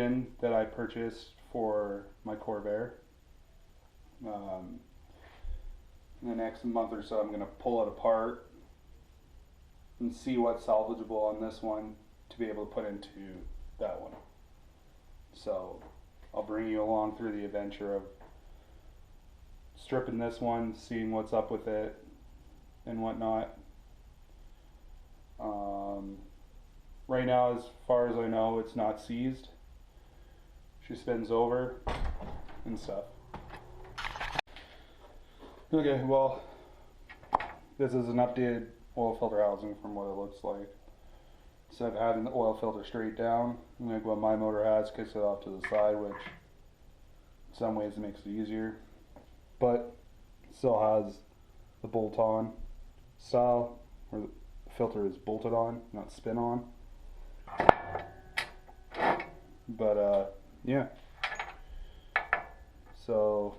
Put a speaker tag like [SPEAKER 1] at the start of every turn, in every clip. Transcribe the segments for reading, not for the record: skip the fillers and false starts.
[SPEAKER 1] engine that I purchased for my Corvair. In the next month or so, I'm going to pull it apart and see what's salvageable on this one to be able to put into that one. So I'll bring you along through the adventure of stripping this one, seeing what's up with it and whatnot. Right now, as far as I know, it's not seized. She spins over and stuff. Okay, well, this is an updated oil filter housing from what it looks like. Instead of having the oil filter straight down, like what my motor has, kicks it off to the side, which in some ways makes it easier. But it still has the bolt-on style, where the filter is bolted on, not spin on. But yeah. So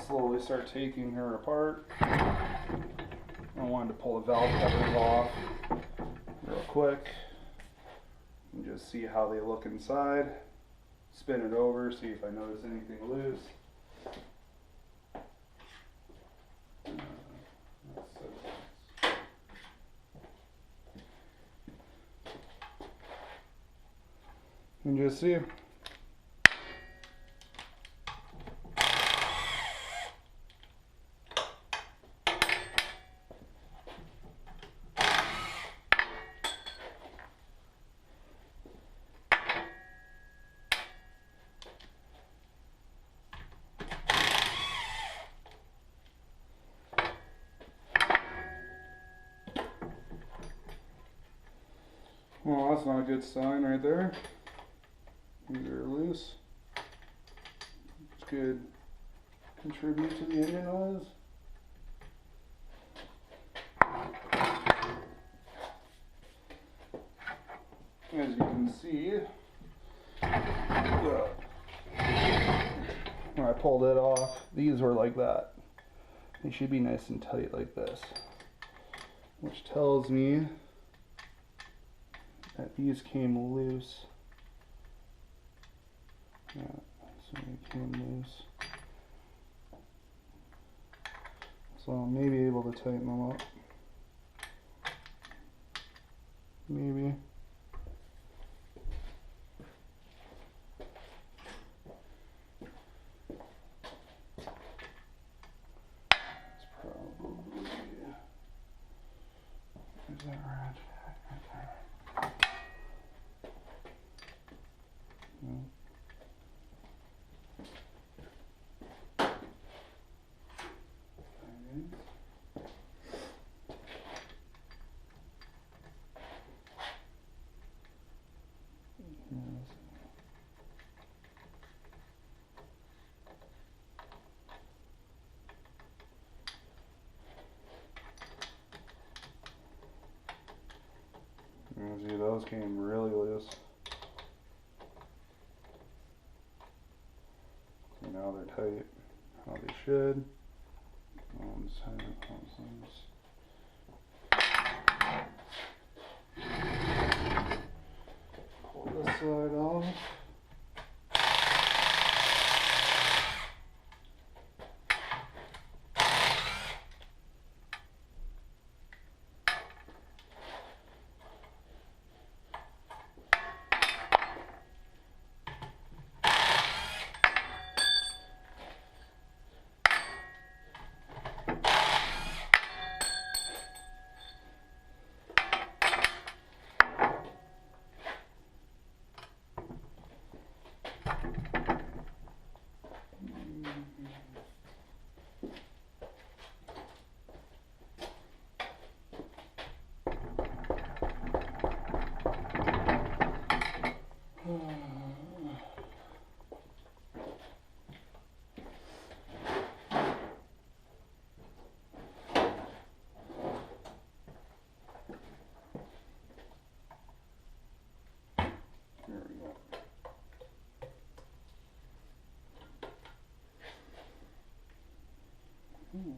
[SPEAKER 1] slowly start taking her apart. I wanted to pull the valve covers off real quick and just see how they look inside. Spin it over, see if I notice anything loose. And just see. Well, that's not a good sign right there. These are loose. Which could contribute to the engine noise. As you can see, when I pulled it off, these were like that. They should be nice and tight like this, which tells me that these came loose. Yeah, so they came loose. So I may be able to tighten them up. Maybe. It's probably, is that right? No. See, those came really loose. So now they're tight how they should. Pull this side off.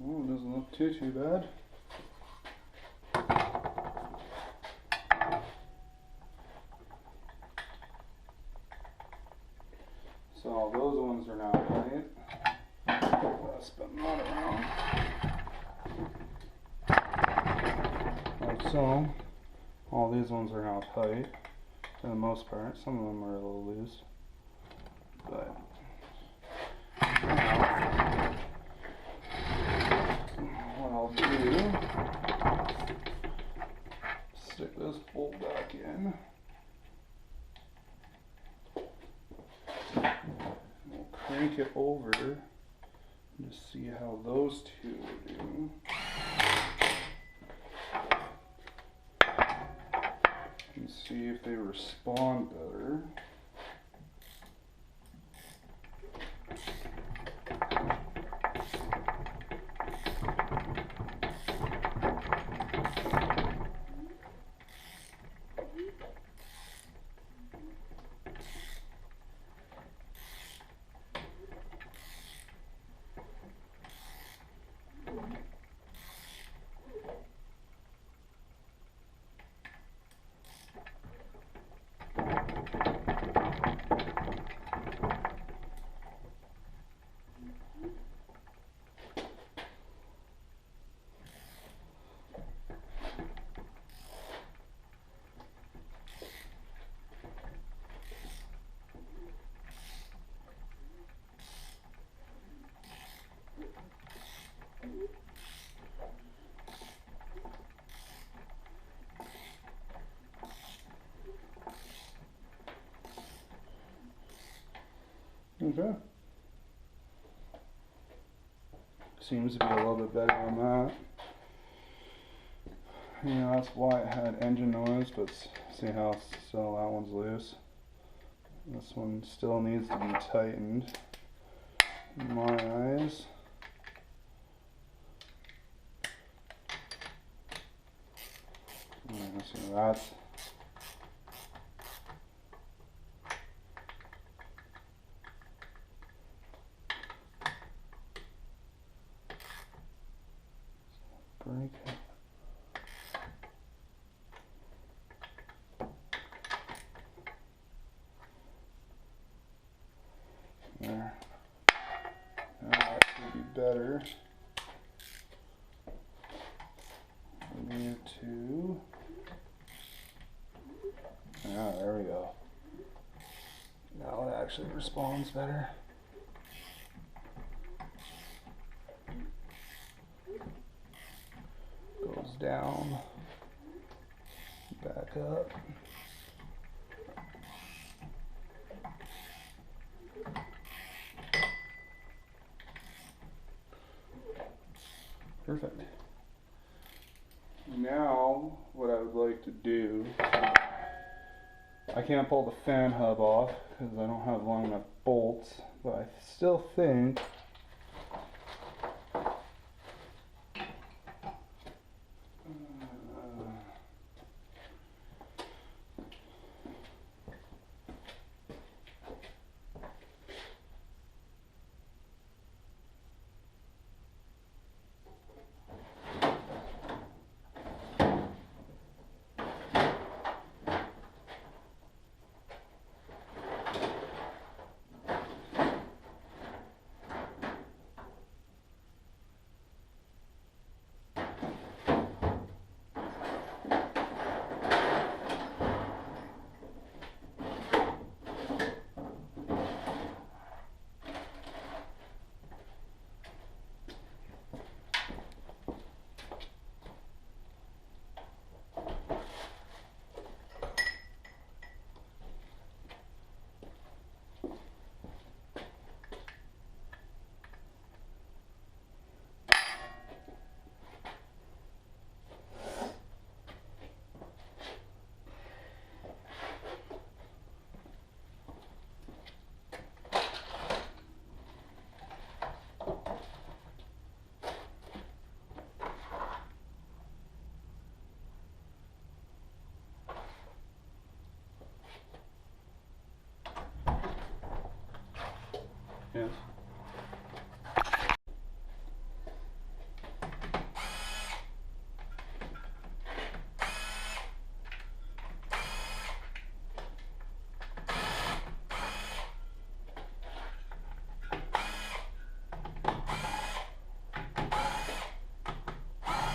[SPEAKER 1] Oh, it doesn't look too bad. So, all these ones are now tight for the most part. Some of them are a little loose. But now, what I'll do, stick this bolt back in. We'll crank it over and just see how those two are doing. And see if they respond better. Okay. Seems to be a little bit better on that. Yeah, that's why it had engine noise, but see how still that one's loose. This one still needs to be tightened, in my eyes. Yeah, see that's break it. There. Now that should be better. We need to. Ah, there we go. Now it actually responds better. Goes down, back up. Perfect. Now, what I would like to do, I can't pull the fan hub off because I don't have long enough bolts, but I still think yes. Okay.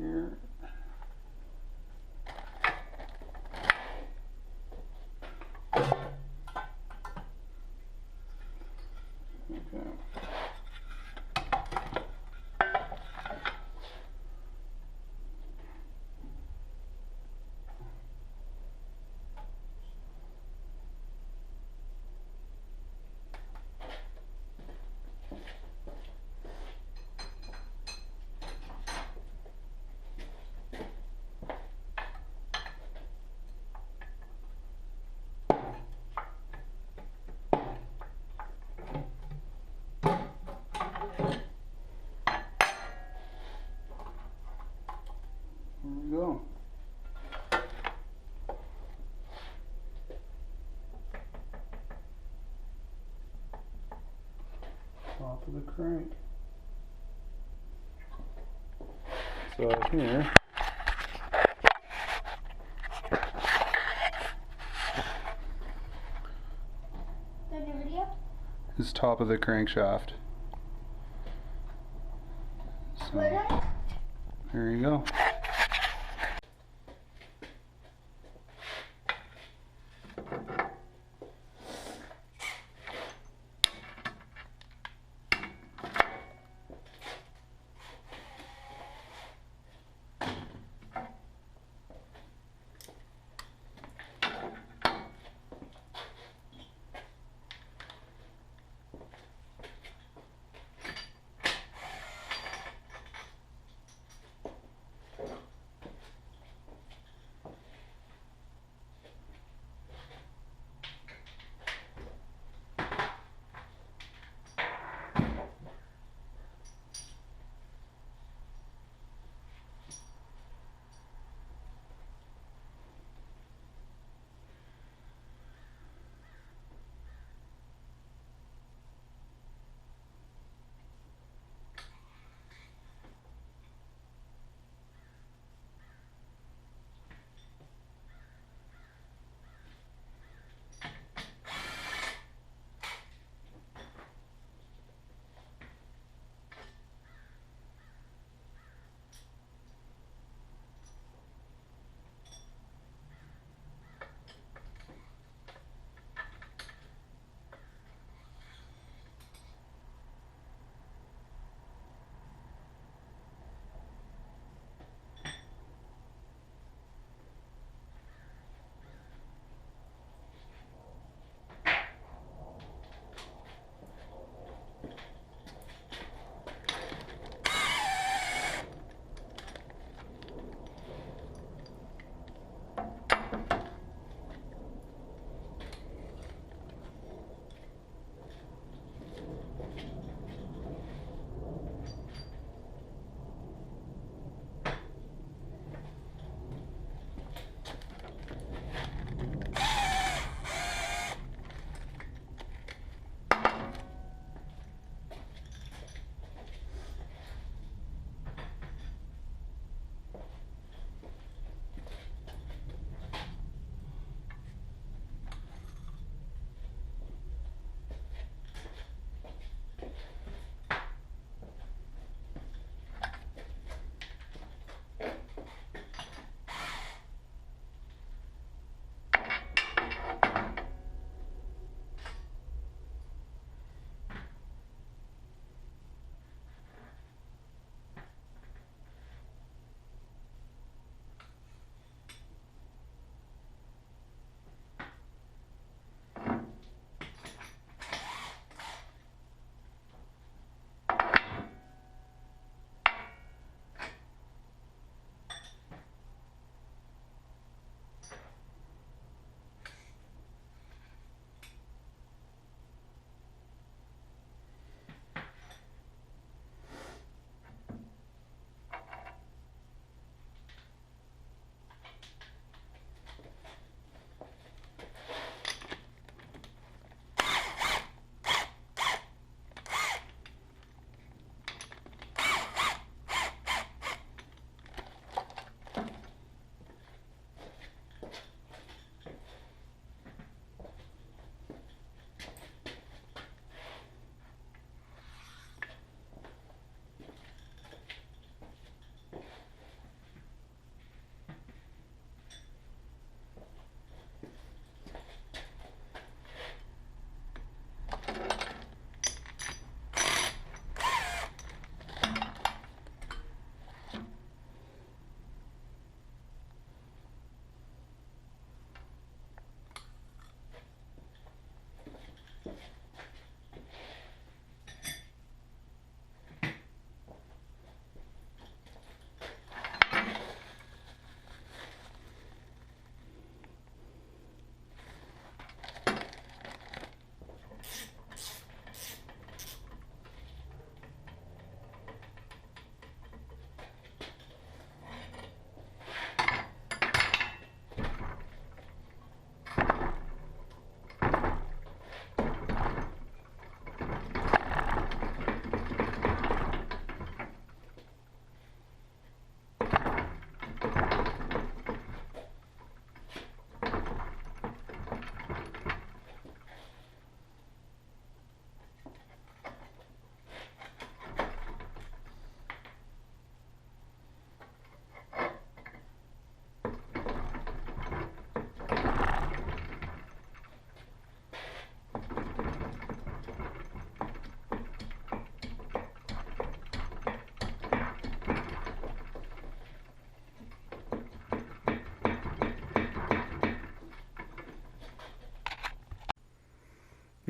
[SPEAKER 1] here. Okay. There we go. Top of the crank. So here, is top of the crankshaft. So, there you go.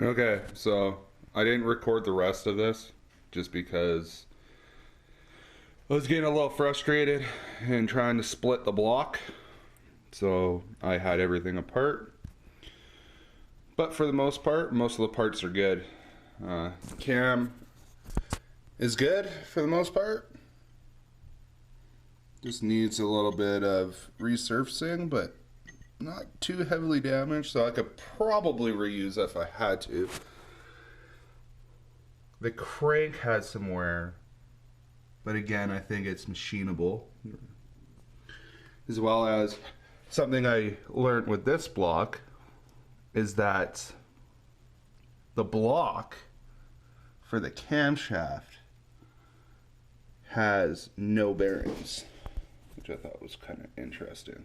[SPEAKER 1] Okay, so I didn't record the rest of this just because I was getting a little frustrated and trying to split the block. So I had everything apart. But for the most part, most of the parts are good. Cam is good for the most part. Just needs a little bit of resurfacing, but not too heavily damaged, so I could probably reuse if I had to. The crank has some wear, but again, I think it's machinable. As well as something I learned with this block is that the block for the camshaft has no bearings, which I thought was kind of interesting.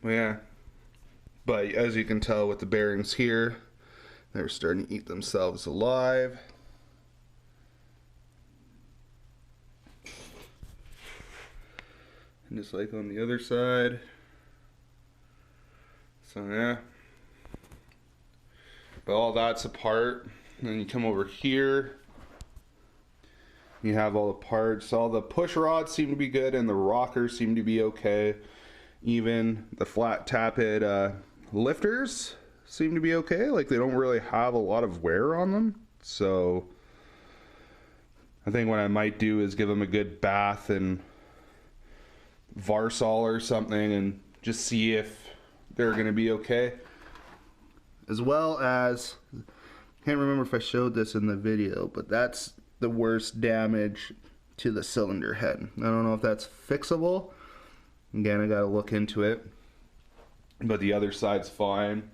[SPEAKER 1] Yeah, but as you can tell with the bearings here, they're starting to eat themselves alive. And just like on the other side. So yeah, but all that's apart. And then you come over here, you have all the parts. All the push rods seem to be good and the rockers seem to be okay. Even the flat tappet lifters seem to be okay. Like, they don't really have a lot of wear on them. So I think what I might do is give them a good bath and Varsol or something and just see if they're going to be okay. As well as, can't remember if I showed this in the video, but that's the worst damage to the cylinder head. I don't know if that's fixable. Again, I gotta look into it, but the other side's fine.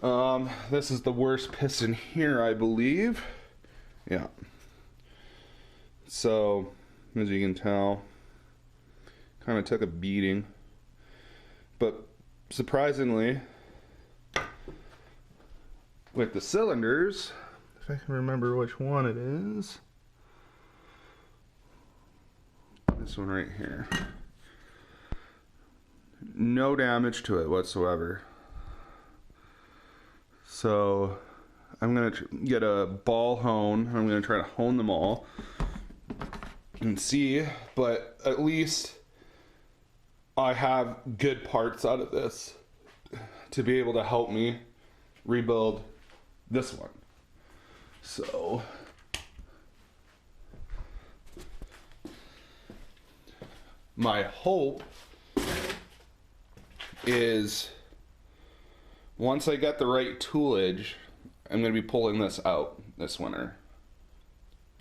[SPEAKER 1] This is the worst piston here, I believe. Yeah. So, as you can tell, kind of took a beating. But surprisingly, with the cylinders, if I can remember which one it is, this one right here. No damage to it whatsoever. So I'm gonna get a ball hone. I'm gonna try to hone them all and see, but at least I have good parts out of this to be able to help me rebuild this one. So my hope is once I get the right toolage, I'm going to be pulling this out this winter.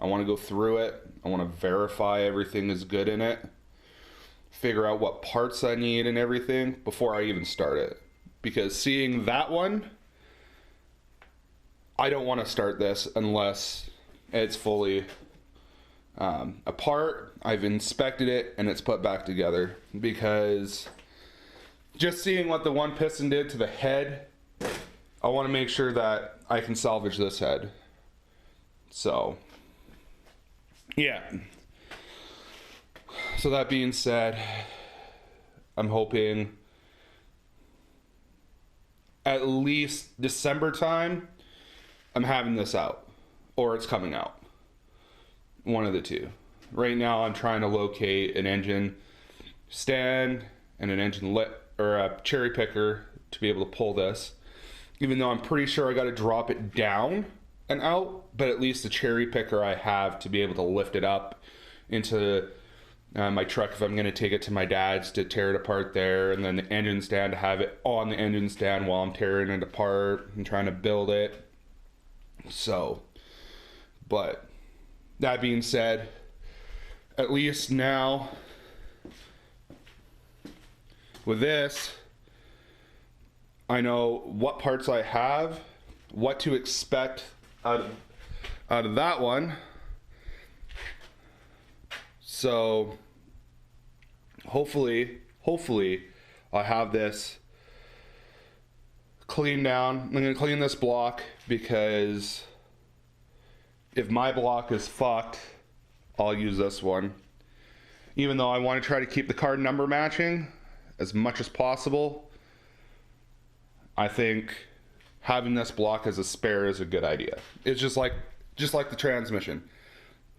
[SPEAKER 1] I want to go through it. I want to verify everything is good in it. Figure out what parts I need and everything before I even start it. Because seeing that one, I don't want to start this unless it's fully apart. I've inspected it and it's put back together, because just seeing what the one piston did to the head, I want to make sure that I can salvage this head. So, yeah. So that being said, I'm hoping at least December time, I'm having this out, or it's coming out. One of the two. Right now, I'm trying to locate an engine stand and an engine or a cherry picker to be able to pull this, even though I'm pretty sure I got to drop it down and out, but at least the cherry picker I have to be able to lift it up into my truck if I'm going to take it to my dad's to tear it apart there, and then the engine stand to have it on the engine stand while I'm tearing it apart and trying to build it. So, but that being said, at least now with this, I know what parts I have, what to expect out of that one. So hopefully I'll have this cleaned down. I'm going to clean this block, because if my block is fucked, I'll use this one. Even though I want to try to keep the card number matching as much as possible,
[SPEAKER 2] I think having this block as a spare is a good idea. It's just like the transmission.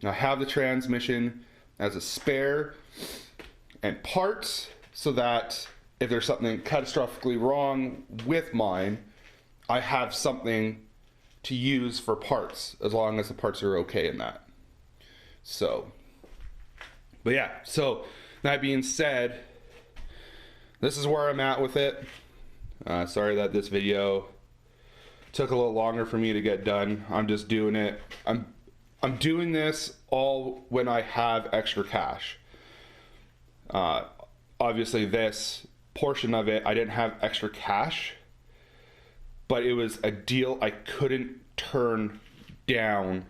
[SPEAKER 2] I have the transmission as a spare and parts so that if there's something catastrophically wrong with mine, I have something to use for parts as long as the parts are okay in that. So, but yeah, so that being said, this is where I'm at with it. Sorry that this video took a little longer for me to get done. I'm just doing it. I'm doing this all when I have extra cash. Obviously this portion of it, I didn't have extra cash, but it was a deal I couldn't turn down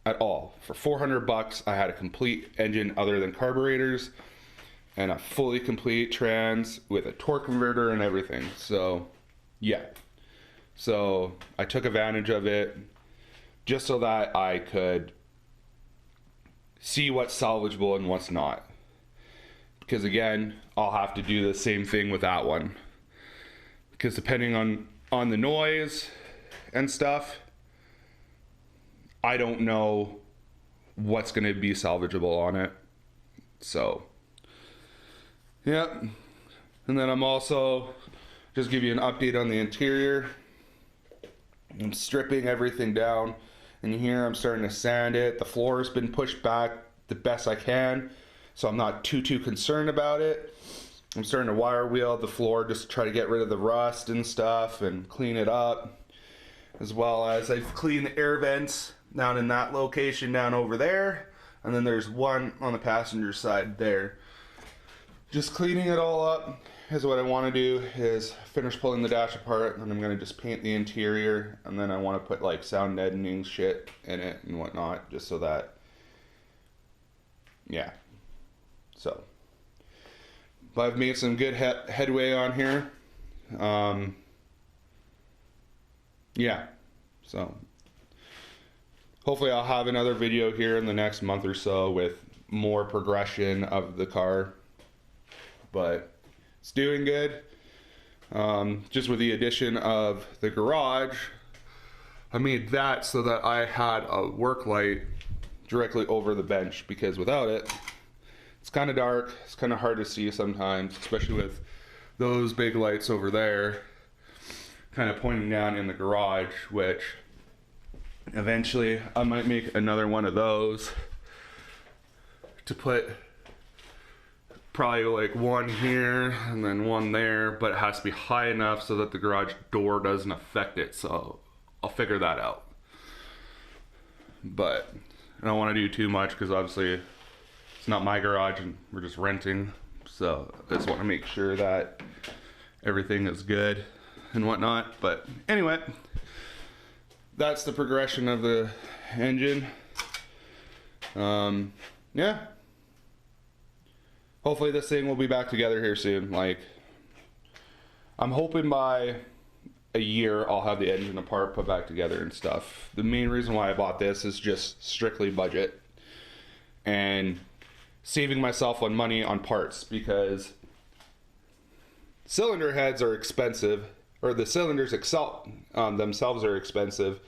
[SPEAKER 2] at all. For $400, I had a complete engine other than carburetors and a fully complete trans with a torque converter and everything. So yeah, so I took advantage of it just so that I could see what's salvageable and what's not. Because again, I'll have to do the same thing with that one. Because depending on the noise and stuff, I don't know what's going to be salvageable on it. So, yeah. And then I'm also, just give you an update on the interior. I'm stripping everything down. And here I'm starting to sand it. The floor has been pushed back the best I can, so I'm not too concerned about it. I'm starting to wire wheel the floor just to try to get rid of the rust and stuff and clean it up. As well as I've cleaned the air vents down in that location down over there. And then there's one on the passenger side there. Just cleaning it all up is what I want to do, is finish pulling the dash apart, and I'm going to just paint the interior, and then I want to put like sound deadening shit in it and whatnot, just so that, yeah. So, but I've made some good headway on here. Yeah, so hopefully I'll have another video here in the next month or so with more progression of the car, but it's doing good. Just with the addition of the garage, I made that so that I had a work light directly over the bench, because without it, it's kind of dark, it's kind of hard to see sometimes, especially with those big lights over there kind of pointing down in the garage, which eventually I might make another one of those to put probably like one here and then one there, but it has to be high enough so that the garage door doesn't affect it. So I'll figure that out. But I don't want to do too much because obviously it's not my garage and we're just renting. So I just want to make sure that everything is good and whatnot. But anyway, that's the progression of the engine. Yeah. Hopefully this thing will be back together here soon. Like, I'm hoping by a year I'll have the engine apart, put back together and stuff. The main reason why I bought this is just strictly budget and saving myself on money on parts, because cylinder heads are expensive, or the cylinders themselves are expensive.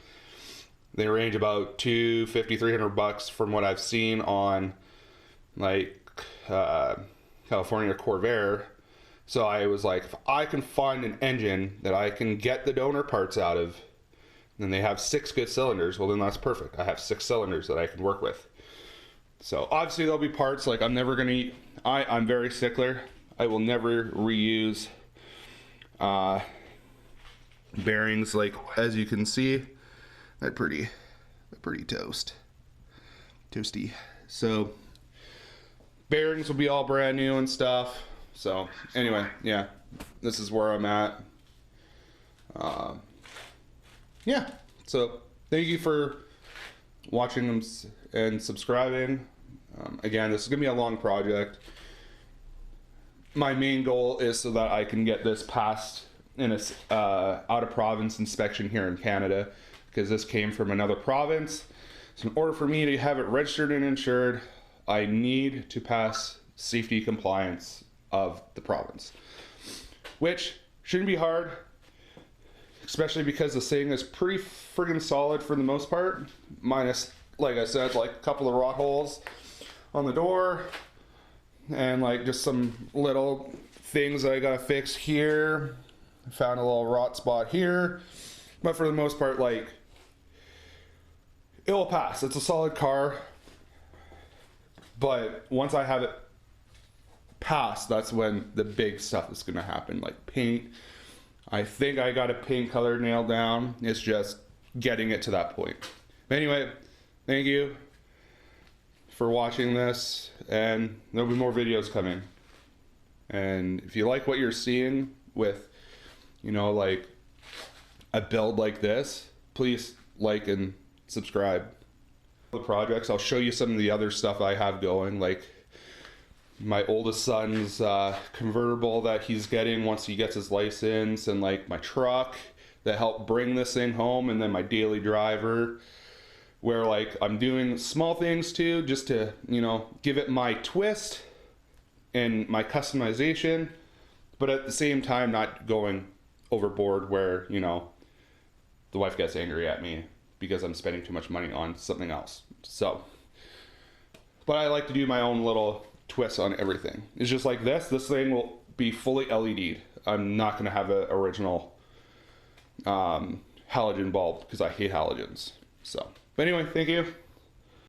[SPEAKER 2] They range about $250-300 from what I've seen on like California Corvair. So I was like, if I can find an engine that I can get the donor parts out of, and they have 6 good cylinders, well then that's perfect. I have 6 cylinders that I can work with. So obviously there'll be parts like I'm never gonna I'm very stickler. I will never reuse bearings. Like, as you can see, they're pretty toasty. So bearings will be all brand new and stuff. So anyway, yeah, this is where I'm at. Yeah, so thank you for watching them and subscribing. Again, this is gonna be a long project. My main goal is so that I can get this passed in a out of province inspection here in Canada, because this came from another province. So in order for me to have it registered and insured, I need to pass safety compliance of the province, which shouldn't be hard. especially because this thing is pretty friggin' solid for the most part, minus, like I said, like a couple of rot holes on the door and like just some little things that I gotta fix here. Found a little rot spot here, but for the most part, like, it will pass. It's a solid car, but once I have it passed, that's when the big stuff is gonna happen, like paint. I think I got a paint color nailed down. It's just getting it to that point. Anyway, thank you for watching this, and there'll be more videos coming. And if you like what you're seeing with, you know, like a build like this, please like and subscribe. The projects, I'll show you some of the other stuff I have going, like my oldest son's convertible that he's getting once he gets his license, and like my truck that helped bring this thing home, and then my daily driver, where like I'm doing small things too, just to, you know, give it my twist and my customization, but at the same time not going overboard where, you know, the wife gets angry at me because I'm spending too much money on something else. So, but I like to do my own little twist on everything. It's just like this thing will be fully LED'd. I'm not going to have an original halogen bulb because I hate halogens. So, but anyway, thank you.